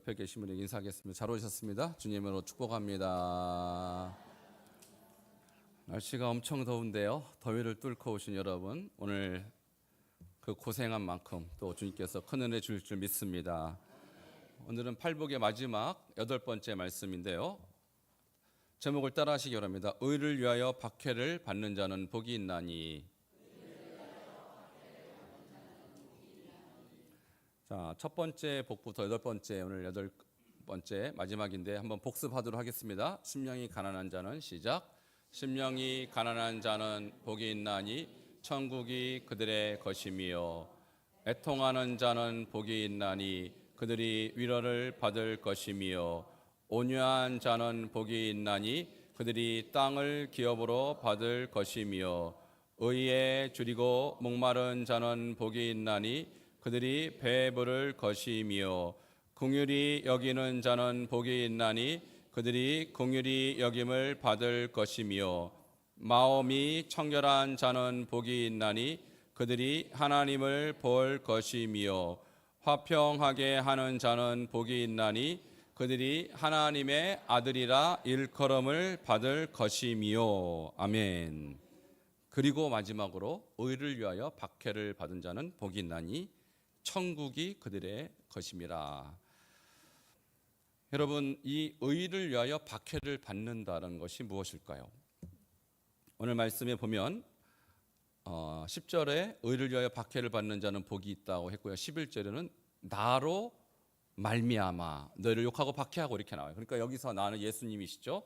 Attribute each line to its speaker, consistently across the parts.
Speaker 1: 옆에 계신 분에게 인사하겠습니다. 잘 오셨습니다. 주님으로 축복합니다. 날씨가 엄청 더운데요. 더위를 뚫고 오신 여러분, 오늘 그 고생한 만큼 또 주님께서 큰 은혜 주실 줄 믿습니다. 오늘은 팔복의 마지막 8번째 말씀인데요. 제목을 따라 하시기 바랍니다. 의를 위하여 박해를 받는 자는 복이 있나니. 자, 첫 번째 복부터 8번째, 오늘 8번째 마지막인데 한번 복습하도록 하겠습니다. 심령이 가난한 자는 시작. 심령이 가난한 자는 복이 있나니 천국이 그들의 것이며, 애통하는 자는 복이 있나니 그들이 위로를 받을 것이며, 온유한 자는 복이 있나니 그들이 땅을 기업으로 받을 것이며, 의에 줄이고 목마른 자는 복이 있나니 그들이 배부를 것이며, 긍휼히 여기는 자는 복이 있나니 그들이 긍휼히 여김을 받을 것이며, 마음이 청결한 자는 복이 있나니 그들이 하나님을 볼 것이며, 화평하게 하는 자는 복이 있나니 그들이 하나님의 아들이라 일컬음을 받을 것이며. 아멘. 그리고 마지막으로 의를 위하여 박해를 받은 자는 복이 있나니 천국이 그들의 것임이라. 여러분, 이 의를 위하여 박해를 받는다는 것이 무엇일까요? 오늘 말씀에 보면 10절에 의를 위하여 박해를 받는 자는 복이 있다고 했고요. 11절에는 나로 말미암아 너희를 욕하고 박해하고 이렇게 나와요. 그러니까 여기서 나는 예수님이시죠.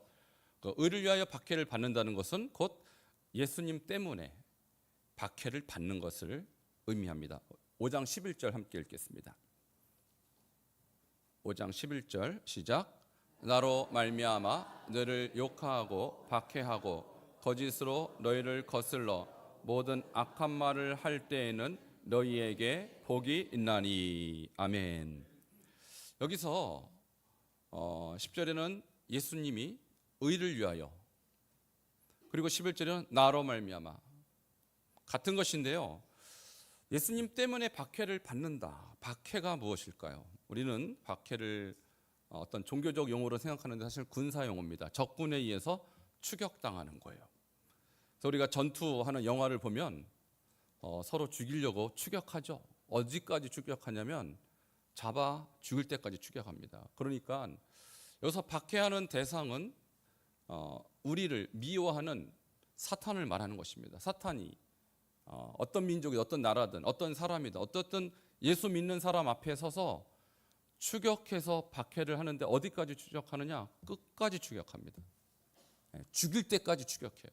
Speaker 1: 그 의를 위하여 박해를 받는다는 것은 곧 예수님 때문에 박해를 받는 것을 의미합니다. 5장 11절 함께 읽겠습니다. 5장 11절 시작. 나로 말미암아 너희를 욕하고 박해하고 거짓으로 너희를 거슬러 모든 악한 말을 할 때에는 너희에게 복이 있나니. 아멘. 여기서 10절에는 예수님이 의를 위하여, 그리고 11절에는 나로 말미암아, 같은 것인데요. 예수님 때문에 박해를 받는다. 박해가 무엇일까요? 우리는 박해를 어떤 종교적 용어로 생각하는데 사실 군사 용어입니다. 적군에 의해서 추격당하는 거예요. 그래서 우리가 전투하는 영화를 보면 서로 죽이려고 추격하죠. 어디까지 추격하냐면 잡아 죽일 때까지 추격합니다. 그러니까 여기서 박해하는 대상은 우리를 미워하는 사탄을 말하는 것입니다. 사탄이 어떤 민족이든 어떤 나라든 어떤 사람이든 어떻든 예수 믿는 사람 앞에 서서 추격해서 박해를 하는데 어디까지 추격하느냐? 끝까지 추격합니다. 죽일 때까지 추격해요.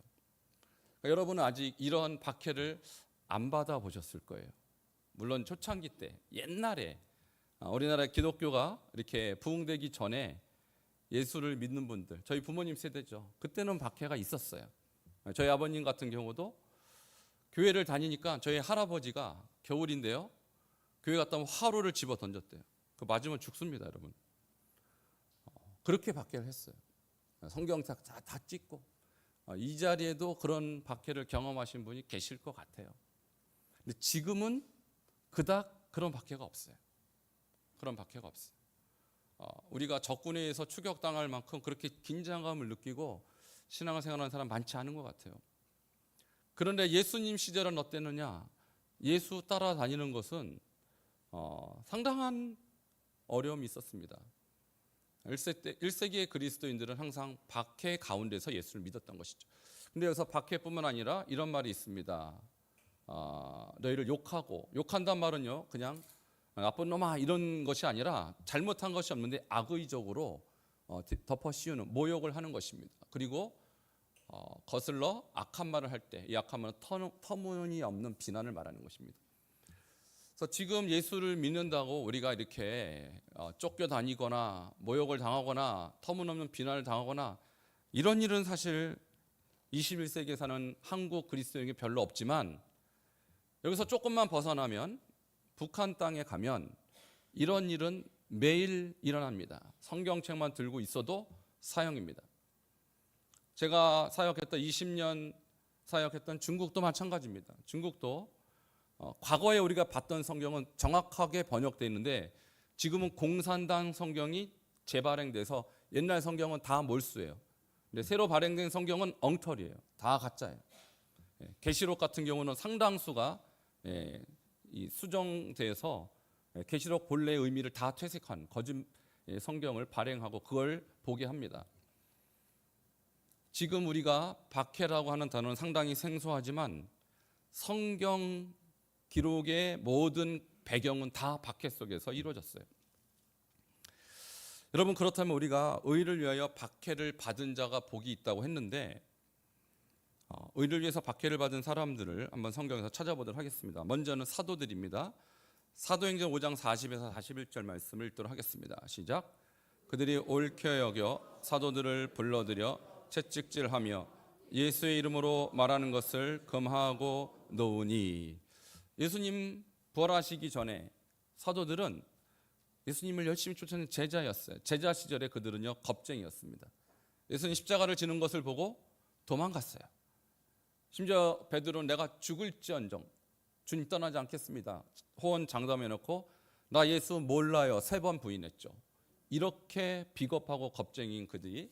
Speaker 1: 그러니까 여러분은 아직 이런 박해를 안 받아보셨을 거예요. 물론 초창기 때, 옛날에 우리나라 기독교가 이렇게 부흥되기 전에 예수를 믿는 분들, 저희 부모님 세대죠. 그때는 박해가 있었어요. 저희 아버님 같은 경우도 교회를 다니니까 저희 할아버지가 겨울인데요, 교회 갔다 오면 화로를 집어 던졌대요. 그 맞으면 죽습니다, 여러분. 그렇게 박해를 했어요. 성경책 다 찍고. 이 자리에도 그런 박해를 경험하신 분이 계실 것 같아요. 근데 지금은 그닥 그런 박해가 없어요. 그런 박해가 없어요. 우리가 적군에 의해서 추격당할 만큼 그렇게 긴장감을 느끼고 신앙생활하는 사람 많지 않은 것 같아요. 그런데 예수님 시절은 어땠느냐? 예수 따라다니는 것은 상당한 어려움이 있었습니다. 1세기의 그리스도인들은 항상 박해 가운데서 예수를 믿었던 것이죠. 근데 여기서 박해뿐만 아니라 이런 말이 있습니다. 너희를 욕하고, 욕한단 말은요 그냥 나쁜 놈아 이런 것이 아니라 잘못한 것이 없는데 악의적으로 덮어 씌우는 모욕을 하는 것입니다. 그리고 거슬러 악한 말을 할 때 이 악한 말은 터무니없는 비난을 말하는 것입니다. 그래서 지금 예수를 믿는다고 우리가 이렇게 쫓겨다니거나 모욕을 당하거나 터무니없는 비난을 당하거나 이런 일은 사실 21세기에 사는 한국 그리스도인에게 별로 없지만, 여기서 조금만 벗어나면 북한 땅에 가면 이런 일은 매일 일어납니다. 성경책만 들고 있어도 사형입니다. 제가 사역했던 20년 사역했던 중국도 마찬가지입니다. 중국도 과거에 우리가 봤던 성경은 정확하게 번역되어 있는데 지금은 공산당 성경이 재발행돼서 옛날 성경은 다 몰수예요. 근데 새로 발행된 성경은 엉터리예요. 다 가짜예요. 계시록 같은 경우는 상당수가 이 수정돼서 계시록 본래의 의미를 다 퇴색한 거짓 성경을 발행하고 그걸 보게 합니다. 지금 우리가 박해라고 하는 단어는 상당히 생소하지만 성경 기록의 모든 배경은 다 박해 속에서 이루어졌어요. 여러분, 그렇다면 우리가 의를 위하여 박해를 받은 자가 복이 있다고 했는데 의를 위해서 박해를 받은 사람들을 한번 성경에서 찾아보도록 하겠습니다. 먼저는 사도들입니다. 사도행전 5장 40에서 41절 말씀을 읽도록 하겠습니다. 시작. 그들이 옳게 여겨 사도들을 불러들여 채찍질하며 예수의 이름으로 말하는 것을 금하고 놓으니. 예수님 부활하시기 전에 사도들은 예수님을 열심히 쫓아낸 제자였어요. 제자 시절에 그들은요 겁쟁이였습니다. 예수님 십자가를 지는 것을 보고 도망갔어요. 심지어 베드로는 내가 죽을지언정 주님 떠나지 않겠습니다. 호언 장담해놓고 나 예수 몰라요 3번 부인했죠. 이렇게 비겁하고 겁쟁이인 그들이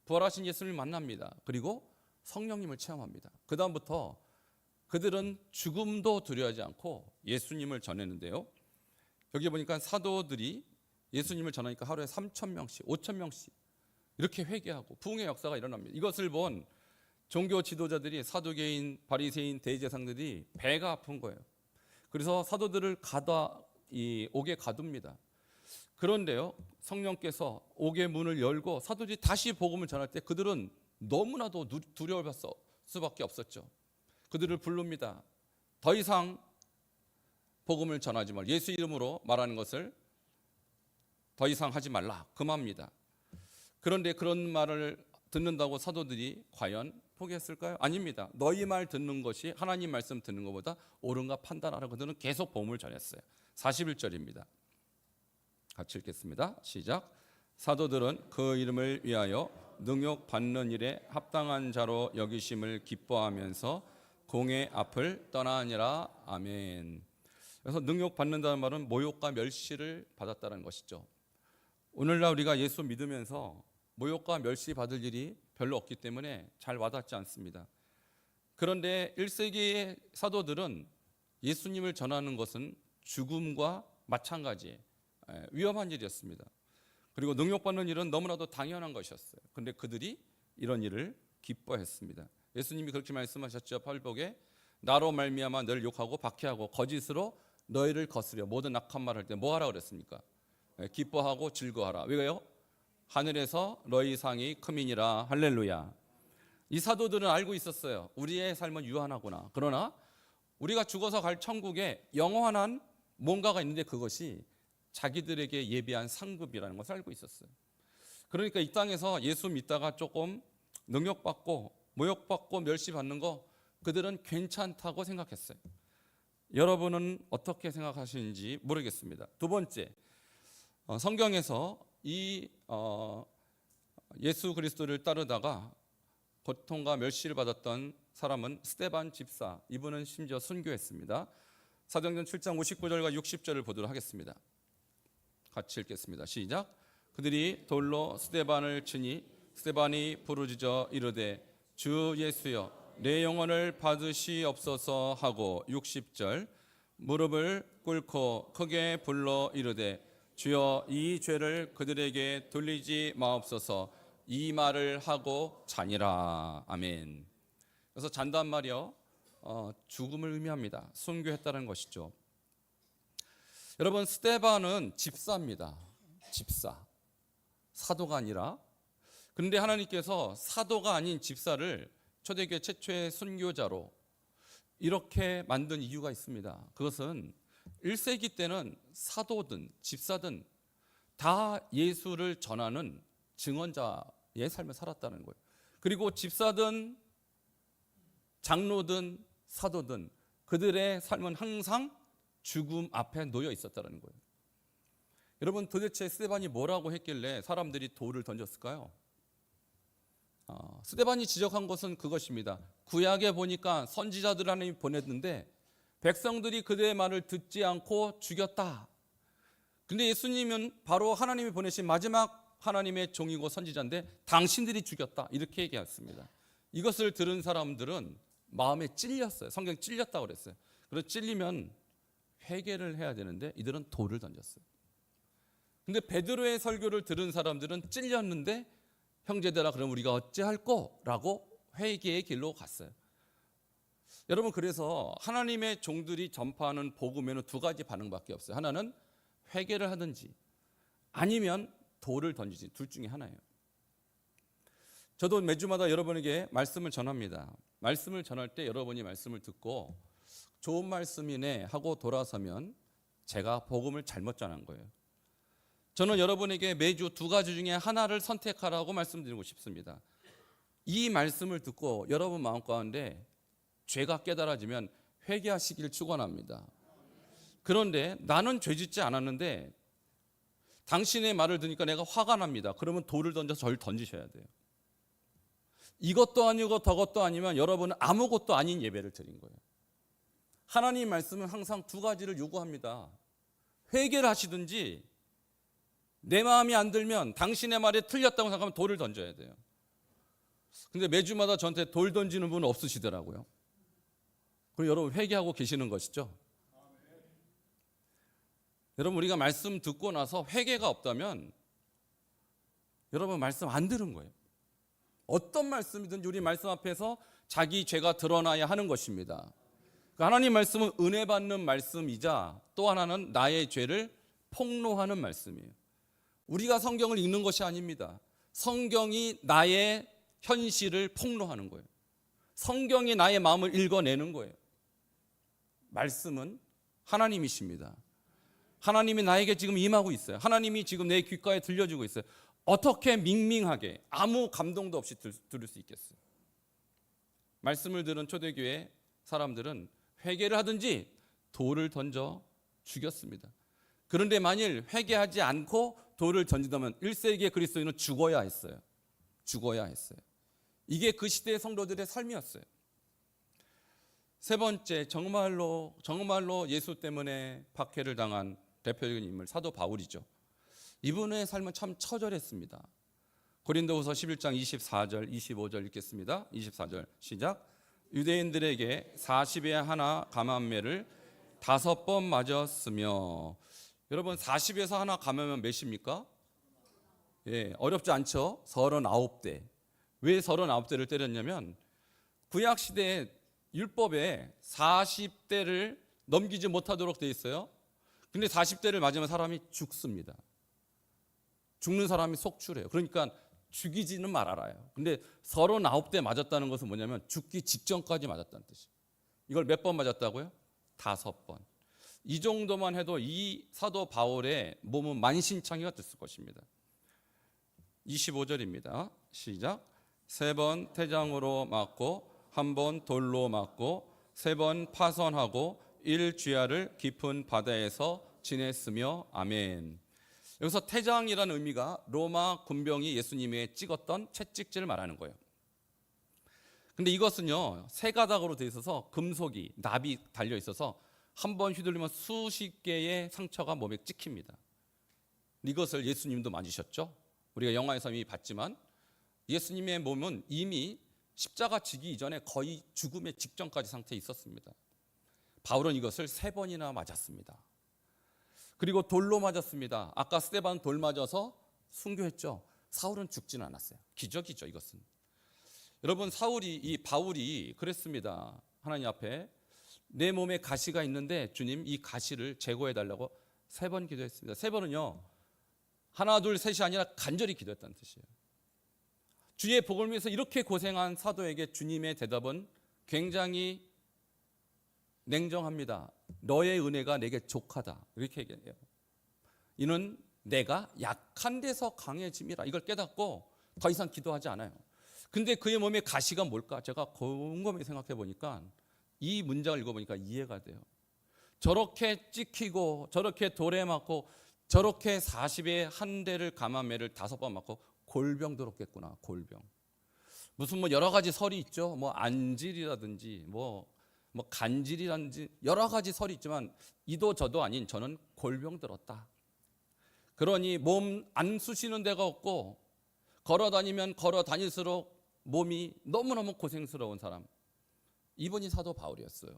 Speaker 1: 부활하신 예수님을 만납니다. 그리고 성령님을 체험합니다. 그 다음부터 그들은 죽음도 두려워하지 않고 예수님을 전했는데요. 여기 보니까 사도들이 예수님을 전하니까 하루에 3,000명씩 5,000명씩 이렇게 회개하고 부흥의 역사가 일어납니다. 이것을 본 종교 지도자들이 사두개인, 바리새인, 대제사장들이 배가 아픈 거예요. 그래서 사도들을 옥에 가둡니다. 그런데요, 성령께서 옥의 문을 열고 사도들이 다시 복음을 전할 때 그들은 너무나도 두려울 수밖에 없었죠. 그들을 부릅니다. 더 이상 복음을 전하지 말라. 예수 이름으로 말하는 것을 더 이상 하지 말라. 금합니다. 그런데 그런 말을 듣는다고 사도들이 과연 포기했을까요? 아닙니다. 너희 말 듣는 것이 하나님 말씀 듣는 것보다 옳은가 판단하라. 그들은 계속 복음을 전했어요. 41절입니다. 같이 읽겠습니다. 시작. 사도들은 그 이름을 위하여 능욕 받는 일에 합당한 자로 여기심을 기뻐하면서 공의 앞을 떠나니라. 아멘. 그래서 능욕 받는다는 말은 모욕과 멸시를 받았다는 것이죠. 오늘날 우리가 예수 믿으면서 모욕과 멸시 받을 일이 별로 없기 때문에 잘 와닿지 않습니다. 그런데 1세기의 사도들은 예수님을 전하는 것은 죽음과 마찬가지 위험한 일이었습니다. 그리고 능욕받는 일은 너무나도 당연한 것이었어요. 그런데 그들이 이런 일을 기뻐했습니다. 예수님이 그렇게 말씀하셨죠. 팔복에 나로 말미암아 너를 욕하고 박해하고 거짓으로 너희를 거스려 모든 악한 말을 할 때 뭐 하라 그랬습니까? 기뻐하고 즐거워하라. 왜요? 하늘에서 너희 상이 크민이라. 할렐루야. 이 사도들은 알고 있었어요. 우리의 삶은 유한하구나. 그러나 우리가 죽어서 갈 천국에 영원한 뭔가가 있는데 그것이 자기들에게 예비한 상급이라는 것을 알고 있었어요. 그러니까 이 땅에서 예수 믿다가 조금 능욕받고 모욕받고 멸시받는 거 그들은 괜찮다고 생각했어요. 여러분은 어떻게 생각하시는지 모르겠습니다. 두 번째, 성경에서 이 예수 그리스도를 따르다가 고통과 멸시를 받았던 사람은 스데반 집사. 이분은 심지어 순교했습니다. 사도행전 7장 59절과 60절을 보도록 하겠습니다. 같이 읽겠습니다. 시작. 그들이 돌로 스데반을 치니 스데반이 부르짖어 이르되 주 예수여 내 영혼을 받으시옵소서 하고 60절 무릎을 꿇고 크게 불러 이르되 주여 이 죄를 그들에게 돌리지 마옵소서. 이 말을 하고 자니라. 아멘. 그래서 잔단 말이요 죽음을 의미합니다. 순교했다는 것이죠. 여러분, 스데반은 집사입니다. 집사. 사도가 아니라. 그런데 하나님께서 사도가 아닌 집사를 초대교회 최초의 순교자로 이렇게 만든 이유가 있습니다. 그것은 1세기 때는 사도든 집사든 다 예수를 전하는 증언자의 삶을 살았다는 거예요. 그리고 집사든 장로든 사도든 그들의 삶은 항상 죽음 앞에 놓여 있었다는 거예요. 여러분, 도대체 스데반이 뭐라고 했길래 사람들이 돌을 던졌을까요? 스데반이 지적한 것은 그것입니다. 구약에 보니까 선지자들 하나님이 보냈는데 백성들이 그들의 말을 듣지 않고 죽였다. 근데 예수님은 바로 하나님이 보내신 마지막 하나님의 종이고 선지자인데 당신들이 죽였다 이렇게 얘기했습니다. 이것을 들은 사람들은 마음에 찔렸어요. 성경에 찔렸다고 그랬어요. 그래서 찔리면 회개를 해야 되는데 이들은 돌을 던졌어요. 근데 베드로의 설교를 들은 사람들은 찔렸는데 형제들아 그럼 우리가 어찌할꼬? 라고 회개의 길로 갔어요. 여러분, 그래서 하나님의 종들이 전파하는 복음에는 두 가지 반응밖에 없어요. 하나는 회개를 하든지 아니면 돌을 던지지, 둘 중에 하나예요. 저도 매주마다 여러분에게 말씀을 전합니다. 말씀을 전할 때 여러분이 말씀을 듣고 좋은 말씀이네 하고 돌아서면 제가 복음을 잘못 전한 거예요. 저는 여러분에게 매주 두 가지 중에 하나를 선택하라고 말씀드리고 싶습니다. 이 말씀을 듣고 여러분 마음 가운데 죄가 깨달아지면 회개하시길 축원합니다. 그런데 나는 죄 짓지 않았는데 당신의 말을 듣니까 내가 화가 납니다. 그러면 돌을 던져서 저를 던지셔야 돼요. 이것도 아니고 저것도 아니면 여러분은 아무것도 아닌 예배를 드린 거예요. 하나님 말씀은 항상 두 가지를 요구합니다. 회개를 하시든지 내 마음이 안 들면 당신의 말이 틀렸다고 생각하면 돌을 던져야 돼요. 근데 매주마다 저한테 돌 던지는 분은 없으시더라고요. 그럼 여러분 회개하고 계시는 것이죠? 여러분, 우리가 말씀 듣고 나서 회개가 없다면 여러분 말씀 안 들은 거예요. 어떤 말씀이든지 우리 말씀 앞에서 자기 죄가 드러나야 하는 것입니다. 하나님 말씀은 은혜 받는 말씀이자 또 하나는 나의 죄를 폭로하는 말씀이에요. 우리가 성경을 읽는 것이 아닙니다. 성경이 나의 현실을 폭로하는 거예요. 성경이 나의 마음을 읽어내는 거예요. 말씀은 하나님이십니다. 하나님이 나에게 지금 임하고 있어요. 하나님이 지금 내 귓가에 들려주고 있어요. 어떻게 밍밍하게 아무 감동도 없이 들을 수 있겠어요? 말씀을 들은 초대교회 사람들은 회개를 하든지 돌을 던져 죽였습니다. 그런데 만일 회개하지 않고 돌을 던진다면 1세기의 그리스도인은 죽어야 했어요. 죽어야 했어요. 이게 그 시대의 성도들의 삶이었어요. 세 번째, 정말로 예수 때문에 박해를 당한 대표적인 인물 사도 바울이죠. 이분의 삶은 참 처절했습니다. 고린도후서 11장 24절 25절 읽겠습니다. 24절 시작. 유대인들에게 40에 하나 감암매를 5번 맞았으며, 여러분 40에서 하나 감으면 몇입니까? 예, 어렵지 않죠? 39대. 왜 39대를 때렸냐면 구약 시대에 율법에 40대를 넘기지 못하도록 돼 있어요. 근데 40대를 맞으면 사람이 죽습니다. 죽는 사람이 속출해요. 그러니까 죽이지는 말아라요. 근데 39대 맞았다는 것은 뭐냐면 죽기 직전까지 맞았다는 뜻이에요. 이걸 몇 번 맞았다고요? 5번. 이 정도만 해도 이 사도 바울의 몸은 만신창이가 됐을 것입니다. 25절입니다. 시작. 3번 태장으로 맞고 1번 돌로 맞고 3번 파선하고 1주야를 깊은 바다에서 지냈으며 아멘. 여기서 태장이라는 의미가 로마 군병이 예수님에 찍었던 채찍질을 말하는 거예요. 근데 이것은요, 세 가닥으로 되어 있어서 금속이 납이 달려 있어서 한 번 휘둘리면 수십 개의 상처가 몸에 찍힙니다. 이것을 예수님도 맞으셨죠? 우리가 영화에서 이미 봤지만 예수님의 몸은 이미 십자가 지기 이전에 거의 죽음의 직전까지 상태에 있었습니다. 바울은 이것을 3번이나 맞았습니다. 그리고 돌로 맞았습니다. 아까 스데반 돌 맞아서 순교했죠. 사울은 죽지는 않았어요. 기적이죠, 이것은. 여러분, 바울이 그랬습니다. 하나님 앞에 내 몸에 가시가 있는데 주님 이 가시를 제거해 달라고 3번 기도했습니다. 3번은요, 하나 둘 셋이 아니라 간절히 기도했다는 뜻이에요. 주의 복을 위해서 이렇게 고생한 사도에게 주님의 대답은 굉장히 냉정합니다. 너의 은혜가 내게 족하다. 이렇게 얘기해요. 이는 내가 약한 데서 강해짐이라. 이걸 깨닫고 더 이상 기도하지 않아요. 근데 그의 몸에 가시가 뭘까? 제가 곰곰이 생각해 보니까 이 문장을 읽어보니까 이해가 돼요. 저렇게 찍히고 저렇게 돌에 맞고 저렇게 40에 한 대를 감암매를 5번 맞고 골병 들었겠구나. 골병. 무슨 여러 가지 설이 있죠. 안질이라든지 간질이라든지 여러 가지 설이 있지만 이도 저도 아닌 저는 골병 들었다. 그러니 몸 안 쑤시는 데가 없고 걸어 다니면 걸어 다닐수록 몸이 너무너무 고생스러운 사람, 이분이 사도 바울이었어요.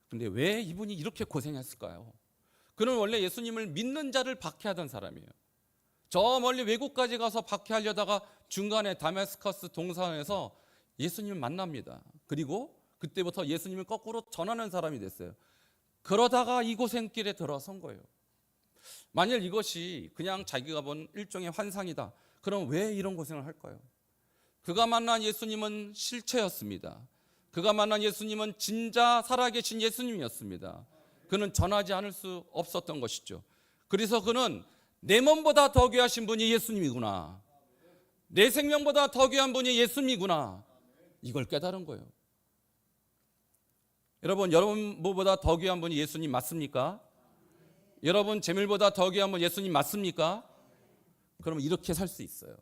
Speaker 1: 그런데 왜 이분이 이렇게 고생했을까요? 그는 원래 예수님을 믿는 자를 박해하던 사람이에요. 저 멀리 외국까지 가서 박해하려다가 중간에 다메스커스 동산에서 예수님을 만납니다. 그리고 그때부터 예수님을 거꾸로 전하는 사람이 됐어요. 그러다가 이 고생길에 들어선 거예요. 만일 이것이 그냥 자기가 본 일종의 환상이다, 그럼 왜 이런 고생을 할까요? 그가 만난 예수님은 실체였습니다. 그가 만난 예수님은 진짜 살아계신 예수님이었습니다. 그는 전하지 않을 수 없었던 것이죠. 그래서 그는 내 몸보다 더 귀하신 분이 예수님이구나, 내 생명보다 더 귀한 분이 예수님이구나, 이걸 깨달은 거예요. 여러분 뭐보다 더 귀한 분이 예수님 맞습니까? 여러분 재물보다 더 귀한 분 예수님 맞습니까? 그럼 이렇게 살 수 있어요.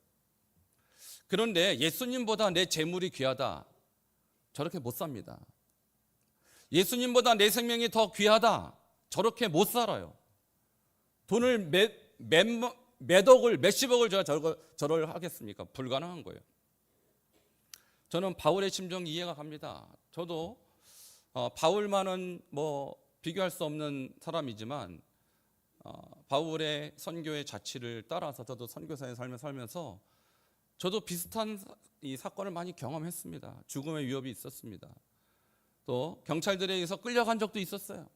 Speaker 1: 그런데 예수님보다 내 재물이 귀하다, 저렇게 못 삽니다. 예수님보다 내 생명이 더 귀하다, 저렇게 못 살아요. 돈을 몇억을 몇십억을 제가 저를 하겠습니까? 불가능한 거예요. 저는 바울의 심정 이해가 갑니다. 저도 바울만은 비교할 수 없는 사람이지만 바울의 선교의 자취를 따라서 저도 선교사의 삶을 살면서 저도 비슷한 이 사건을 많이 경험했습니다. 죽음의 위협이 있었습니다. 또 경찰들에 의해서 끌려간 적도 있었어요.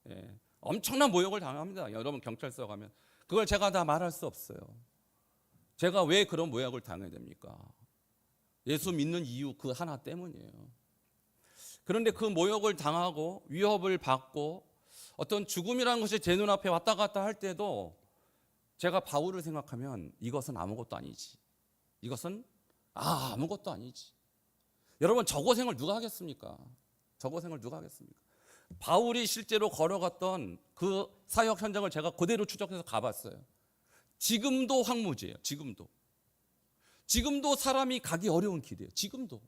Speaker 1: 예, 엄청난 모욕을 당합니다. 여러분 경찰서 가면 그걸 제가 다 말할 수 없어요. 제가 왜 그런 모욕을 당해야 됩니까? 예수 믿는 이유 그 하나 때문이에요. 그런데 그 모욕을 당하고 위협을 받고 어떤 죽음이라는 것이 제 눈앞에 왔다 갔다 할 때도 제가 바울을 생각하면 이것은 아무것도 아니지, 이것은 아무것도 아니지. 여러분 저 고생을 누가 하겠습니까? 저 고생을 누가 하겠습니까? 바울이 실제로 걸어갔던 그 사역 현장을 제가 그대로 추적해서 가봤어요. 지금도 황무지예요. 지금도 사람이 가기 어려운 길이에요. 지금도.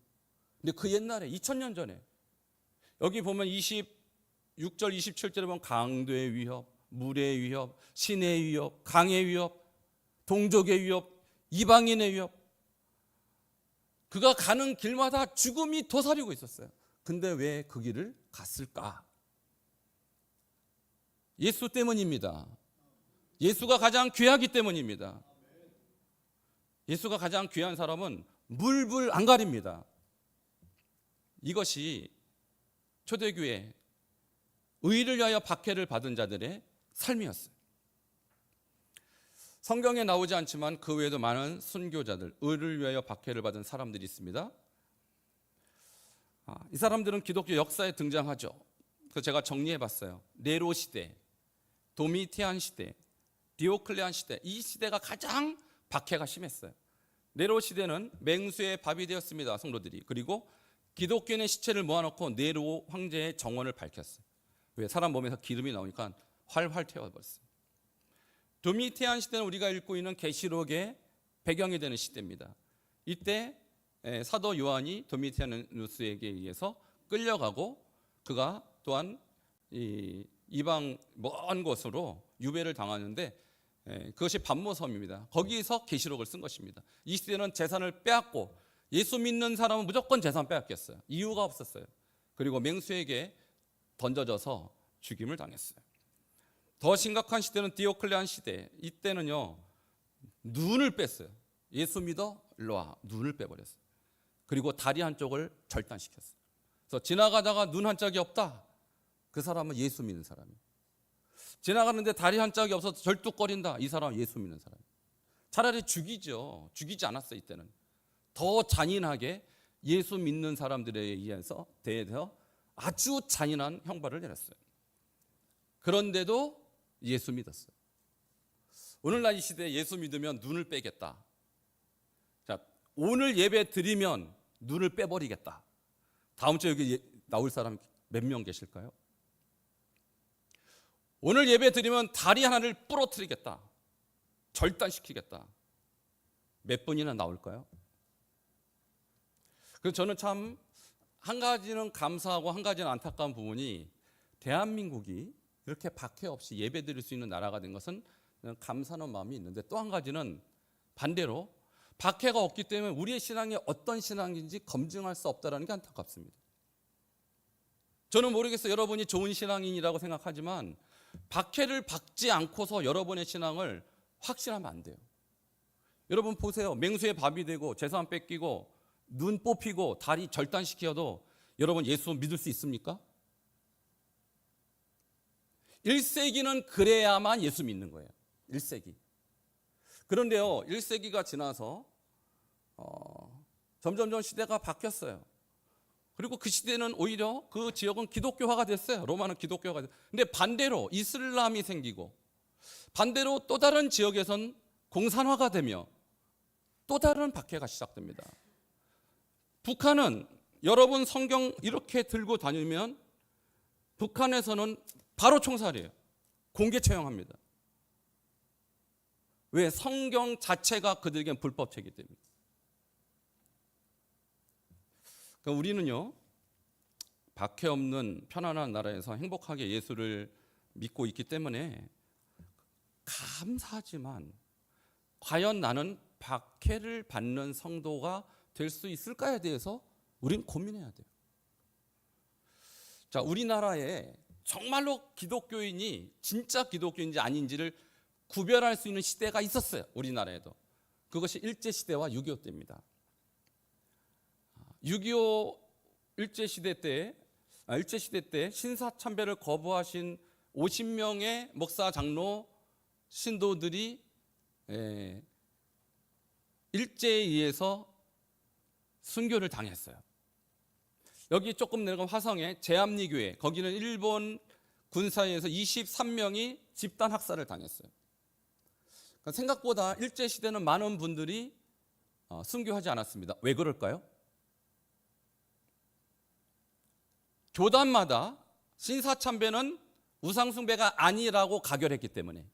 Speaker 1: 근데 그 옛날에 2000년 전에 여기 보면 26절 27절에 보면 강도의 위협, 물의 위협, 신의 위협, 강의 위협, 동족의 위협, 이방인의 위협, 그가 가는 길마다 죽음이 도사리고 있었어요. 근데 왜 그 길을 갔을까? 예수 때문입니다. 예수가 가장 귀하기 때문입니다. 예수가 가장 귀한 사람은 물불 안 가립니다. 이것이 초대교회 의를 위하여 박해를 받은 자들의 삶이었어요. 성경에 나오지 않지만 그 외에도 많은 순교자들, 의를 위하여 박해를 받은 사람들이 있습니다. 이 사람들은 기독교 역사에 등장하죠. 그래서 제가 정리해봤어요. 네로 시대, 도미티안 시대, 디오클레안 시대, 이 시대가 가장 박해가 심했어요. 네로 시대는 맹수의 밥이 되었습니다, 성도들이. 그리고 기독교인의 시체를 모아놓고 네로 황제의 정원을 밝혔어요. 왜? 사람 몸에서 기름이 나오니까 활활 태워버렸어요. 도미티안 시대는 우리가 읽고 있는 계시록의 배경이 되는 시대입니다. 이때 사도 요한이 도미티아누스에게 의해서 끌려가고 그가 또한 이방 먼 곳으로 유배를 당하는데 그것이 반모섬입니다. 거기서 계시록을 쓴 것입니다. 이 시대는 재산을 빼앗고 예수 믿는 사람은 무조건 재산 빼앗겼어요. 이유가 없었어요. 그리고 맹수에게 던져져서 죽임을 당했어요. 더 심각한 시대는 디오클레안 시대. 이때는요 눈을 뺐어요. 예수 믿어? 일로 와. 눈을 빼버렸어요. 그리고 다리 한쪽을 절단시켰어요. 그래서 지나가다가 눈 한 짝이 없다, 그 사람은 예수 믿는 사람이에요. 지나가는데 다리 한 짝이 없어서 절뚝거린다, 이 사람은 예수 믿는 사람이에요. 차라리 죽이죠. 죽이지 않았어요. 이때는 더 잔인하게 예수 믿는 사람들에 의해서 대해서 아주 잔인한 형벌을 내렸어요. 그런데도 예수 믿었어요. 오늘날 이 시대에 예수 믿으면 눈을 빼겠다. 자, 오늘 예배 드리면 눈을 빼버리겠다. 다음 주에 여기 나올 사람 몇 명 계실까요? 오늘 예배 드리면 다리 하나를 부러뜨리겠다, 절단시키겠다. 몇 분이나 나올까요? 그래서 저는 참 한 가지는 감사하고 한 가지는 안타까운 부분이 대한민국이 이렇게 박해 없이 예배 드릴 수 있는 나라가 된 것은 감사하는 마음이 있는데, 또 한 가지는 반대로 박해가 없기 때문에 우리의 신앙이 어떤 신앙인지 검증할 수 없다는 게 안타깝습니다. 저는 모르겠어요. 여러분이 좋은 신앙인이라고 생각하지만 박해를 받지 않고서 여러분의 신앙을 확신하면 안 돼요. 여러분 보세요. 맹수의 밥이 되고 재산 뺏기고 눈 뽑히고 다리 절단시켜도 여러분 예수 믿을 수 있습니까? 1세기는 그래야만 예수 믿는 거예요. 1세기. 그런데요, 1세기가 지나서 점점점 시대가 바뀌었어요. 그리고 그 시대는 오히려 그 지역은 기독교화가 됐어요. 로마는 기독교화가 됐어요. 근데 반대로 이슬람이 생기고, 반대로 또 다른 지역에선 공산화가 되며 또 다른 박해가 시작됩니다. 북한은 여러분 성경 이렇게 들고 다니면 북한에서는 바로 총살이에요. 공개 처형합니다. 왜? 성경 자체가 그들에게는 불법책이기 때문에. 그러니까 우리는요, 박해 없는 편안한 나라에서 행복하게 예수를 믿고 있기 때문에 감사하지만 과연 나는 박해를 받는 성도가 될 수 있을까에 대해서 우리는 고민해야 돼요. 자, 우리나라에 정말로 기독교인이 진짜 기독교인지 아닌지를 구별할 수 있는 시대가 있었어요. 우리나라에도. 그것이 일제시대와 6.25 때입니다. 6.25 일제시대 때 신사참배를 거부하신 50명의 목사, 장로, 신도들이 일제에 의해서 순교를 당했어요. 여기 조금 내려가면 화성에 제암리교회, 거기는 일본 군사에서 23명이 집단 학살을 당했어요. 그러니까 생각보다 일제시대는 많은 분들이 순교하지 않았습니다. 왜 그럴까요? 교단마다 신사참배는 우상숭배가 아니라고 가결했기 때문에.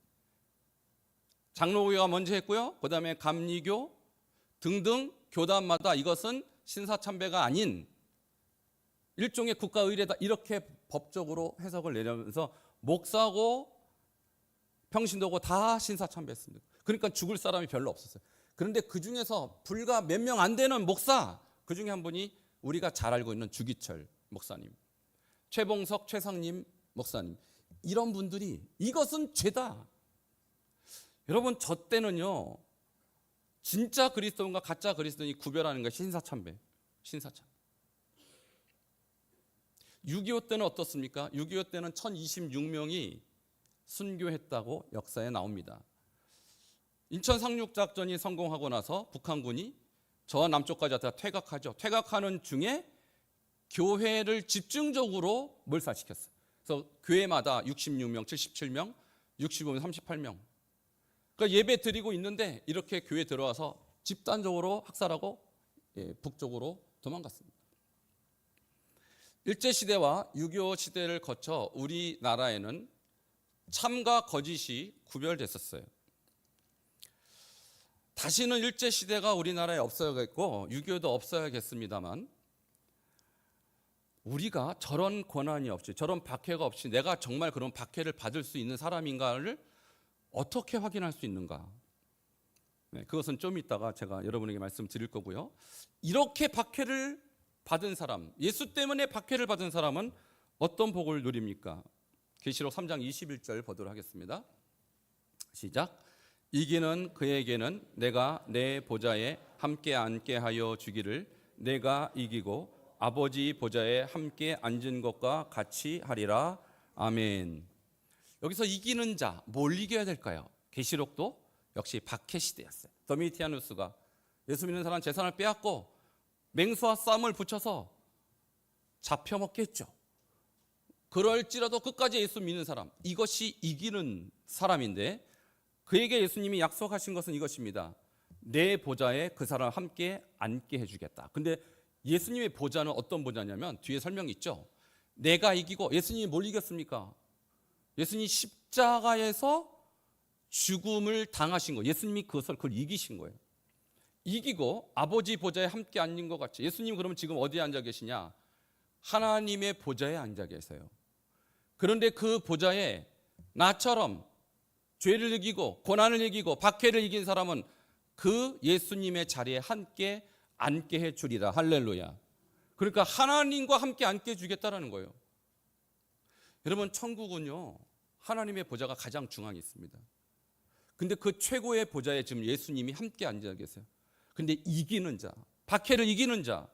Speaker 1: 장로교가 먼저 했고요. 그 다음에 감리교 등등 교단마다 이것은 신사참배가 아닌 일종의 국가의례다, 이렇게 법적으로 해석을 내려면서 목사고 평신도고 다 신사참배했습니다. 그러니까 죽을 사람이 별로 없었어요. 그런데 그 중에서 불과 몇 명 안 되는 목사, 그 중에 한 분이 우리가 잘 알고 있는 주기철 목사님, 최봉석, 최상림 목사님, 이런 분들이 이것은 죄다. 여러분, 저 때는요, 진짜 그리스도인과 가짜 그리스도인이 구별하는 것이 신사참배. 6.25 때는 어떻습니까? 6.25 때는 1026명이 순교했다고 역사에 나옵니다. 인천 상륙작전이 성공하고 나서 북한군이 저와 남쪽까지 다 퇴각하죠. 퇴각하는 중에 교회를 집중적으로 몰살시켰어요. 그래서 교회마다 66명, 77명, 65명, 38명. 그러니까 예배 드리고 있는데 이렇게 교회 들어와서 집단적으로 학살하고 북쪽으로 도망갔습니다. 일제시대와 6.25 시대를 거쳐 우리나라에는 참과 거짓이 구별됐었어요. 다시는 일제시대가 우리나라에 없어야겠고 6.25도 없어야겠습니다만, 우리가 저런 권한이 없이, 저런 박해가 없이 내가 정말 그런 박해를 받을 수 있는 사람인가를 어떻게 확인할 수 있는가? 그것은 좀 이따가 제가 여러분에게 말씀드릴 거고요. 이렇게 박해를 받은 사람, 예수 때문에 박해를 받은 사람은 어떤 복을 누립니까? 계시록 3장 21절 보도록 하겠습니다. 시작. 이기는 그에게는 내가 내 보좌에 함께 앉게 하여 주기를, 내가 이기고 아버지 보좌에 함께 앉은 것과 같이 하리라. 아멘. 여기서 이기는 자, 뭘 이겨야 될까요? 계시록도 역시 박해 시대였어요. 도미티아누스가 예수 믿는 사람 재산을 빼앗고 맹수와 쌈을 붙여서 잡혀먹겠죠. 그럴지라도 끝까지 예수 믿는 사람, 이것이 이기는 사람인데, 그에게 예수님이 약속하신 것은 이것입니다. 내 보좌에 그 사람을 함께 앉게 해주겠다. 근데 예수님의 보좌는 어떤 보좌냐면 뒤에 설명이 있죠. 내가 이기고, 예수님이 뭘 이겼습니까? 예수님이 십자가에서 죽음을 당하신 거, 예수님이 그걸 이기신 거예요. 이기고 아버지 보좌에 함께 앉는 것 같이. 예수님 그러면 지금 어디에 앉아 계시냐? 하나님의 보좌에 앉아 계세요. 그런데 그 보좌에 나처럼 죄를 이기고 고난을 이기고 박해를 이긴 사람은 그 예수님의 자리에 함께 앉게 해 주리라. 할렐루야. 그러니까 하나님과 함께 앉게 해 주겠다라는 거예요. 여러분, 천국은요, 하나님의 보좌가 가장 중앙에 있습니다. 근데 그 최고의 보좌에 지금 예수님이 함께 앉아 계세요. 근데 이기는 자, 박해를 이기는 자,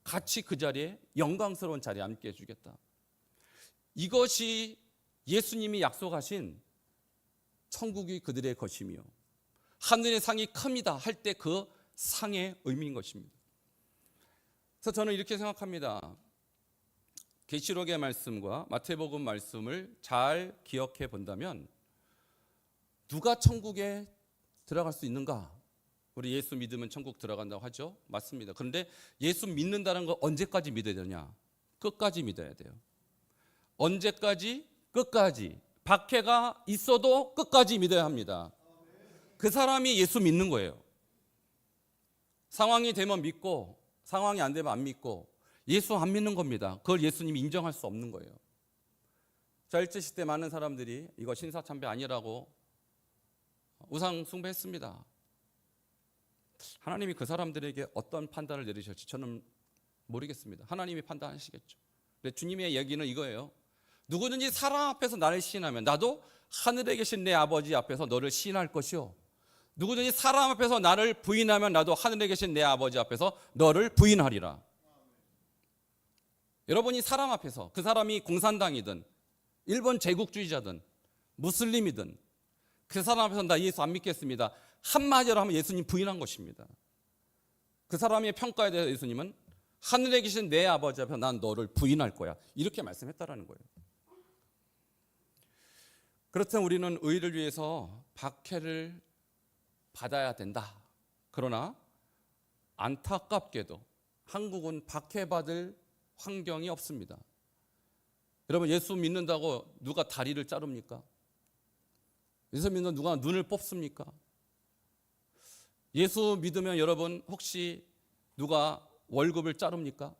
Speaker 1: 같이 그 자리에 영광스러운 자리에 앉게 해주겠다. 이것이 예수님이 약속하신 천국이 그들의 것이며 하늘의 상이 큽니다 할 때 그 상의 의미인 것입니다. 그래서 저는 이렇게 생각합니다. 계시록의 말씀과 마태복음 말씀을 잘 기억해 본다면 누가 천국에 들어갈 수 있는가? 우리 예수 믿으면 천국 들어간다고 하죠. 맞습니다. 그런데 예수 믿는다는 거 언제까지 믿어야 되냐? 끝까지 믿어야 돼요. 언제까지? 끝까지. 박해가 있어도 끝까지 믿어야 합니다. 그 사람이 예수 믿는 거예요. 상황이 되면 믿고 상황이 안 되면 안 믿고 예수 안 믿는 겁니다. 그걸 예수님이 인정할 수 없는 거예요. 자, 일제시대 많은 사람들이 이거 신사참배 아니라고 우상 숭배했습니다. 하나님이 그 사람들에게 어떤 판단을 내리실지 저는 모르겠습니다. 하나님이 판단하시겠죠. 근데 주님의 얘기는 이거예요. 누구든지 사람 앞에서 나를 시인하면 나도 하늘에 계신 내 아버지 앞에서 너를 시인할 것이요, 누구든지 사람 앞에서 나를 부인하면 나도 하늘에 계신 내 아버지 앞에서 너를 부인하리라. 여러분이 사람 앞에서, 그 사람이 공산당이든 일본 제국주의자든 무슬림이든 그 사람 앞에서 나 예수 안 믿겠습니다 한마디로 하면 예수님 부인한 것입니다. 그 사람의 평가에 대해서 예수님은 하늘에 계신 내 아버지 앞에서 난 너를 부인할 거야, 이렇게 말씀했다라는 거예요. 그렇다면 우리는 의를 위해서 박해를 받아야 된다. 그러나 안타깝게도 한국은 박해받을 환경이 없습니다. 여러분, 예수 믿는다고 누가 다리를 자릅니까? 예수 믿는 누가 눈을 뽑습니까? 예수 믿으면 여러분 혹시 누가 월급을 자릅니까?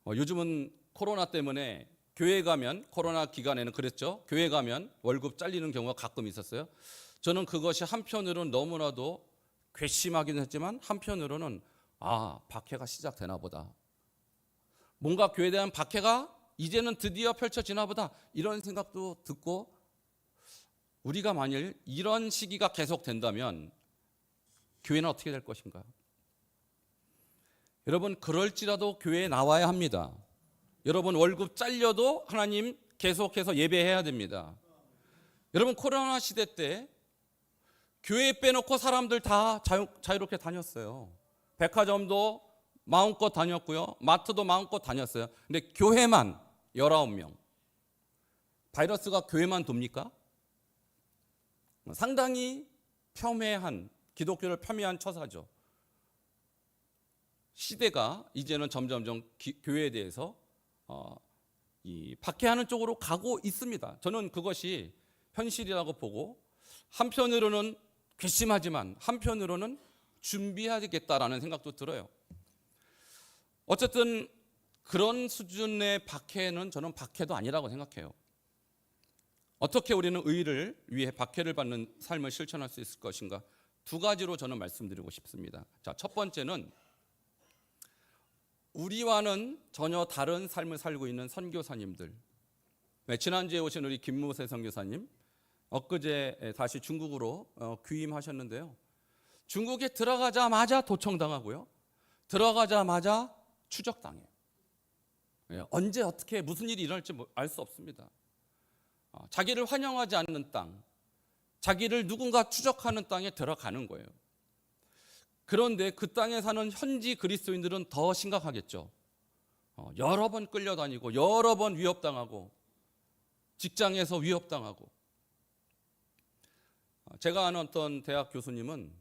Speaker 1: 요즘은 코로나 때문에 교회 가면, 코로나 기간에는 그랬죠. 교회 가면 월급 잘리는 경우가 가끔 있었어요. 저는 그것이 한편으로는 너무나도 괘씸하기는 했지만 한편으로는 박해가 시작되나 보다. 뭔가 교회에 대한 박해가 이제는 드디어 펼쳐지나 보다, 이런 생각도 듣고, 우리가 만일 이런 시기가 계속된다면 교회는 어떻게 될 것인가? 여러분, 그럴지라도 교회에 나와야 합니다. 여러분, 월급 잘려도 하나님 계속해서 예배해야 됩니다. 여러분, 코로나 시대 때 교회 빼놓고 사람들 다 자유롭게 다녔어요. 백화점도 마음껏 다녔고요, 마트도 마음껏 다녔어요. 근데 교회만 19명. 바이러스가 교회만 돕니까? 상당히 폄훼한, 기독교를 폄훼한 처사죠. 시대가 이제는 점점점 교회에 대해서 박해하는 쪽으로 가고 있습니다. 저는 그것이 현실이라고 보고, 한편으로는 괘씸하지만 한편으로는 준비해야겠다라는 생각도 들어요. 어쨌든 그런 수준의 박해는 저는 박해도 아니라고 생각해요. 어떻게 우리는 의를 위해 박해를 받는 삶을 실천할 수 있을 것인가? 두 가지로 저는 말씀드리고 싶습니다. 자, 첫 번째는 우리와는 전혀 다른 삶을 살고 있는 선교사님들. 지난주에 오신 우리 김무세 선교사님, 엊그제 다시 중국으로 귀임하셨는데요. 중국에 들어가자마자 도청당하고요, 들어가자마자 추적당해요. 언제 어떻게 무슨 일이 일어날지 알 수 없습니다. 자기를 환영하지 않는 땅, 자기를 누군가 추적하는 땅에 들어가는 거예요. 그런데 그 땅에 사는 현지 그리스도인들은 더 심각하겠죠. 여러 번 끌려다니고 여러 번 위협당하고 직장에서 위협당하고. 제가 아는 어떤 대학 교수님은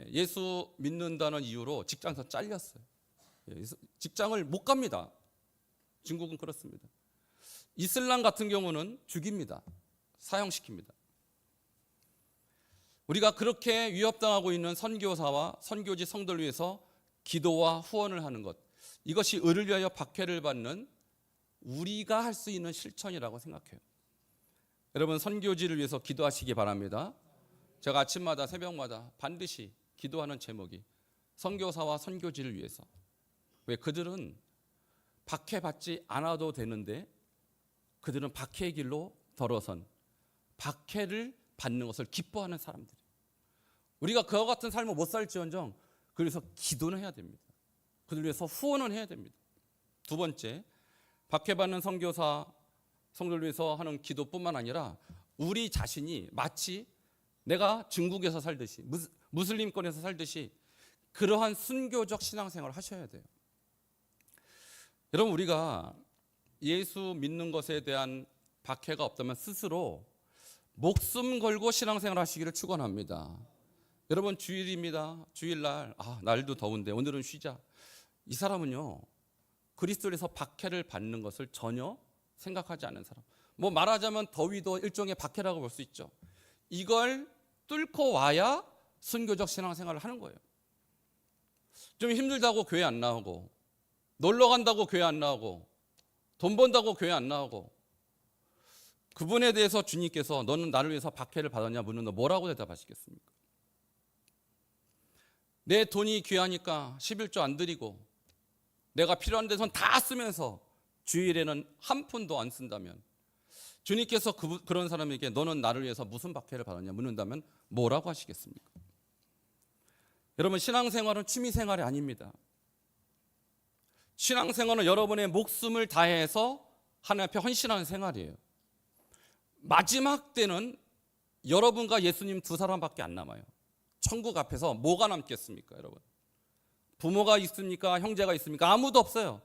Speaker 1: 예수 믿는다는 이유로 직장에서 잘렸어요. 직장을 못 갑니다. 중국은 그렇습니다. 이슬람 같은 경우는 죽입니다. 사형시킵니다. 우리가 그렇게 위협당하고 있는 선교사와 선교지 성도를 위해서 기도와 후원을 하는 것, 이것이 의를 위하여 박해를 받는 우리가 할 수 있는 실천이라고 생각해요. 여러분 선교지를 위해서 기도하시기 바랍니다. 제가 아침마다 새벽마다 반드시 기도하는 제목이 선교사와 선교지를 위해서. 왜? 그들은 박해받지 않아도 되는데 그들은 박해의 길로 들어선 박해를 받는 것을 기뻐하는 사람들이에요. 우리가 그와 같은 삶을 못 살지언정 그래서 기도는 해야 됩니다. 그들 위해서 후원은 해야 됩니다. 두 번째, 박해받는 선교사, 성도를 위해서 하는 기도뿐만 아니라 우리 자신이 마치 내가 중국에서 살듯이 무슬림권에서 살듯이 그러한 순교적 신앙생활을 하셔야 돼요. 여러분, 우리가 예수 믿는 것에 대한 박해가 없다면 스스로 목숨 걸고 신앙생활 하시기를 축원합니다. 여러분, 주일입니다. 주일날 날도 더운데 오늘은 쉬자. 이 사람은요 그리스도에서 박해를 받는 것을 전혀 생각하지 않는 사람. 뭐 말하자면 더위도 일종의 박해라고 볼 수 있죠. 이걸 뚫고 와야 순교적 신앙생활을 하는 거예요. 좀 힘들다고 교회 안 나오고, 놀러 간다고 교회 안 나오고, 돈 번다고 교회 안 나오고, 그분에 대해서 주님께서 너는 나를 위해서 박해를 받았냐 묻는다. 뭐라고 대답하시겠습니까? 내 돈이 귀하니까 11조 안 드리고 내가 필요한 데선 다 쓰면서 주일에는 한 푼도 안 쓴다면, 주님께서 그런 사람에게 너는 나를 위해서 무슨 박해를 받았냐 묻는다면 뭐라고 하시겠습니까? 여러분, 신앙생활은 취미생활이 아닙니다. 신앙생활은 여러분의 목숨을 다해서 하나님 앞에 헌신하는 생활이에요. 마지막 때는 여러분과 예수님 두 사람밖에 안 남아요. 천국 앞에서 뭐가 남겠습니까, 여러분? 부모가 있습니까? 형제가 있습니까? 아무도 없어요.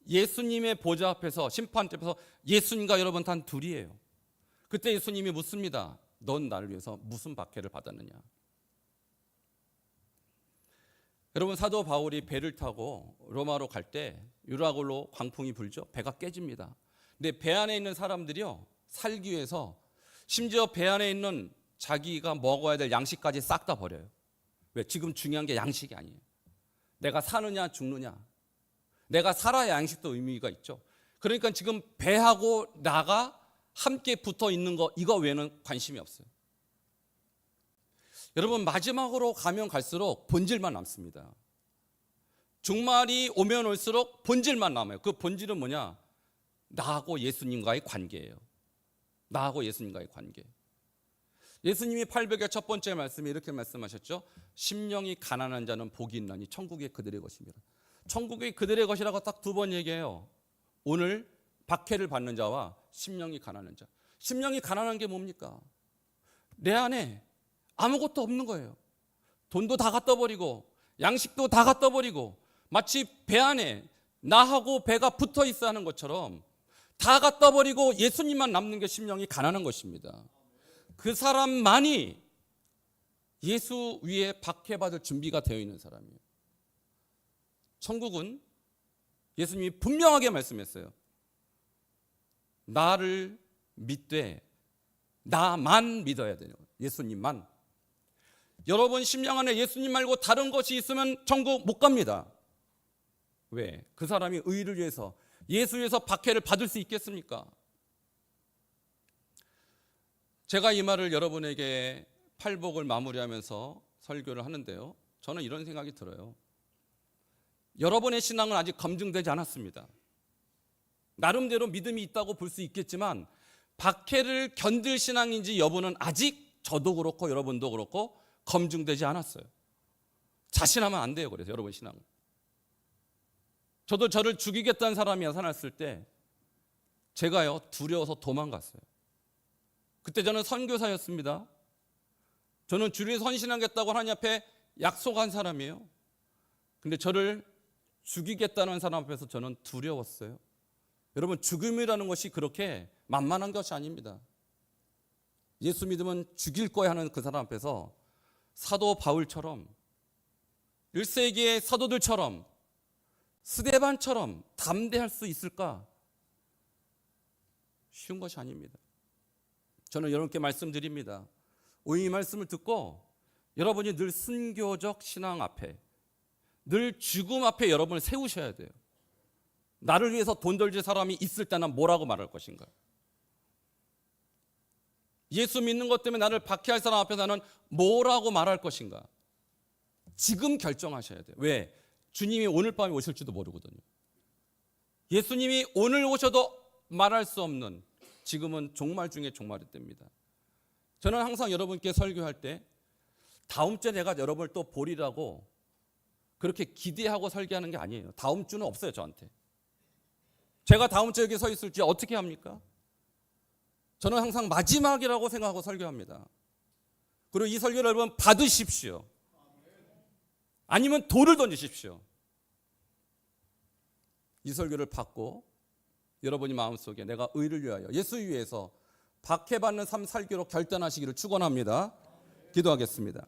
Speaker 1: 예수님의 보좌 앞에서, 심판 앞에서 예수님과 여러분 단 둘이에요. 그때 예수님이 묻습니다. 넌 나를 위해서 무슨 박해를 받았느냐? 여러분, 사도 바울이 배를 타고 로마로 갈 때 유라굴로 광풍이 불죠. 배가 깨집니다. 근데 배 안에 있는 사람들이요, 살기 위해서 심지어 배 안에 있는 자기가 먹어야 될 양식까지 싹 다 버려요. 왜? 지금 중요한 게 양식이 아니에요. 내가 사느냐 죽느냐. 내가 살아야 양식도 의미가 있죠. 그러니까 지금 배하고 나가 함께 붙어 있는 거, 이거 외에는 관심이 없어요. 여러분, 마지막으로 가면 갈수록 본질만 남습니다. 종말이 오면 올수록 본질만 남아요. 그 본질은 뭐냐? 나하고 예수님과의 관계예요. 나하고 예수님과의 관계. 예수님이 800의 첫 번째 말씀에 이렇게 말씀하셨죠. 심령이 가난한 자는 복이 있나니 천국이 그들의 것입니다. 천국이 그들의 것이라고 딱 두 번 얘기해요. 오늘 박해를 받는 자와 심령이 가난한 자. 심령이 가난한 게 뭡니까? 내 안에 아무것도 없는 거예요. 돈도 다 갖다 버리고 양식도 다 갖다 버리고 마치 배 안에 나하고 배가 붙어 있어 하는 것처럼 다 갖다 버리고 예수님만 남는 게 심령이 가난한 것입니다. 그 사람만이 예수 위에 박해받을 준비가 되어 있는 사람이에요. 천국은 예수님이 분명하게 말씀했어요. 나를 믿되 나만 믿어야 돼요. 예수님만. 여러분 심령 안에 예수님 말고 다른 것이 있으면 천국 못 갑니다. 왜? 그 사람이 의를 위해서, 예수 위해서 박해를 받을 수 있겠습니까? 제가 이 말을 여러분에게 팔복을 마무리하면서 설교를 하는데요, 저는 이런 생각이 들어요. 여러분의 신앙은 아직 검증되지 않았습니다. 나름대로 믿음이 있다고 볼 수 있겠지만 박해를 견딜 신앙인지 여부는 아직 저도 그렇고 여러분도 그렇고 검증되지 않았어요. 자신하면 안 돼요. 그래서 여러분 신앙은. 저도 저를 죽이겠다는 사람이 나타났을 때 제가요 두려워서 도망갔어요. 그때 저는 선교사였습니다. 저는 주를 위해 헌신하겠다고 하나님 앞에 약속한 사람이에요. 근데 저를 죽이겠다는 사람 앞에서 저는 두려웠어요. 여러분, 죽음이라는 것이 그렇게 만만한 것이 아닙니다. 예수 믿으면 죽일 거야 하는 그 사람 앞에서 사도 바울처럼, 1세기의 사도들처럼, 스데반처럼 담대할 수 있을까? 쉬운 것이 아닙니다. 저는 여러분께 말씀드립니다. 오늘 이 말씀을 듣고 여러분이 늘 순교적 신앙 앞에, 늘 죽음 앞에 여러분을 세우셔야 돼요. 나를 위해서 돈 덜 줄 사람이 있을 때는 뭐라고 말할 것인가? 예수 믿는 것 때문에 나를 박해할 사람 앞에 나는 뭐라고 말할 것인가? 지금 결정하셔야 돼요. 왜? 주님이 오늘 밤에 오실지도 모르거든요. 예수님이 오늘 오셔도 말할 수 없는, 지금은 종말 중에 종말일 때입니다. 저는 항상 여러분께 설교할 때 다음 주에 내가 여러분을 또 보리라고 그렇게 기대하고 설교하는 게 아니에요. 다음 주는 없어요, 저한테. 제가 다음 주에 여기 서 있을지 어떻게 합니까? 저는 항상 마지막이라고 생각하고 설교합니다. 그리고 이 설교를 여러분 받으십시오. 아니면 돌을 던지십시오. 이 설교를 받고 여러분이 마음속에 내가 의를 위하여, 예수 위해서 박해받는 삶 살기로 결단하시기를 축원합니다. 기도하겠습니다.